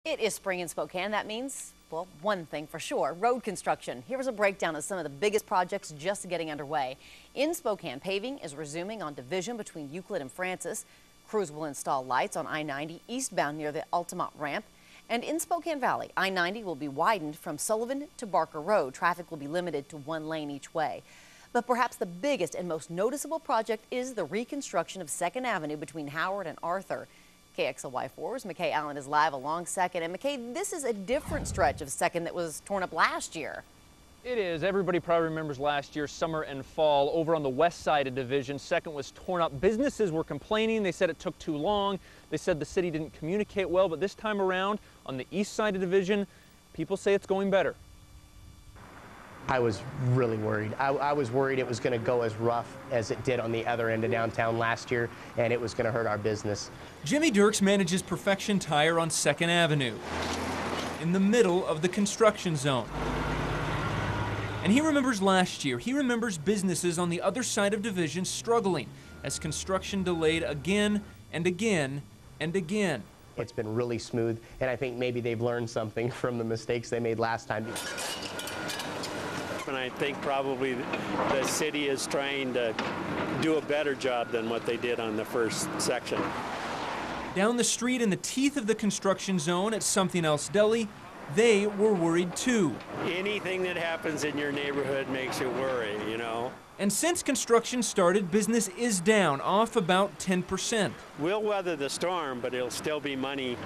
It is spring in Spokane. That means, well, one thing for sure, road construction. Here's a breakdown of some of the biggest projects just getting underway. In Spokane, paving is resuming on Division between Euclid and Francis. Crews will install lights on I-90 eastbound near the Altamont ramp. And in Spokane Valley, I-90 will be widened from Sullivan to Barker Road. Traffic will be limited to one lane each way. But perhaps the biggest and most noticeable project is the reconstruction of 2nd Avenue between Howard and Arthur. KXLY4's McKay Allen is live along 2nd. And McKay, this is a different stretch of 2nd that was torn up last year. It is. Everybody probably remembers last year, summer and fall, over on the west side of Division. 2nd was torn up. Businesses were complaining. They said it took too long. They said the city didn't communicate well. But this time around, on the east side of Division, people say it's going better. I was really worried. I was worried it was going to go as rough as it did on the other end of downtown last year, and it was going to hurt our business. Jimmy Dirks manages Perfection Tire on 2nd Avenue, in the middle of the construction zone. And he remembers last year. He remembers businesses on the other side of Division struggling as construction delayed again and again and again. It's been really smooth, and I think maybe they've learned something from the mistakes they made last time. And I think probably the city is trying to do a better job than what they did on the first section. Down the street in the teeth of the construction zone at Something Else Deli, they were worried too. Anything that happens in your neighborhood makes you worry, you know. And since construction started, business is down, off about 10%. We'll weather the storm, but it'll still be money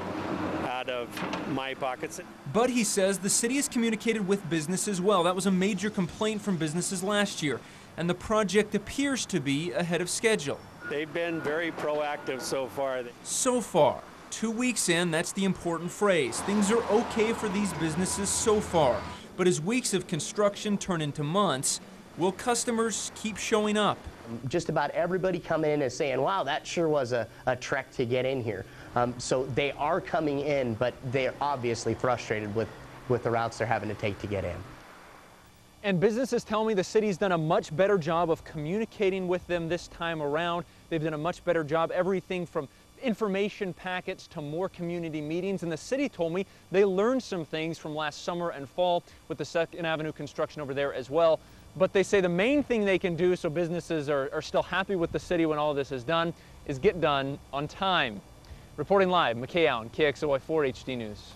out of my pockets. But he says the city has communicated with business as well. That was a major complaint from businesses last year, and the project appears to be ahead of schedule. They've been very proactive so far. So far. 2 weeks in, that's the important phrase. Things are okay for these businesses so far. But as weeks of construction turn into months, will customers keep showing up? Just about everybody coming in is saying, wow, that sure was a trek to get in here. So they are coming in, but they're obviously frustrated with the routes they're having to take to get in. And businesses tell me the city's done a much better job of communicating with them this time around. They've done a much better job, everything from information packets to more community meetings. And the city told me they learned some things from last summer and fall with the 2nd Avenue construction over there as well. But they say the main thing they can do so businesses are still happy with the city when all of this is done is get done on time. Reporting live, McKay Allen, KXLY4 HD News.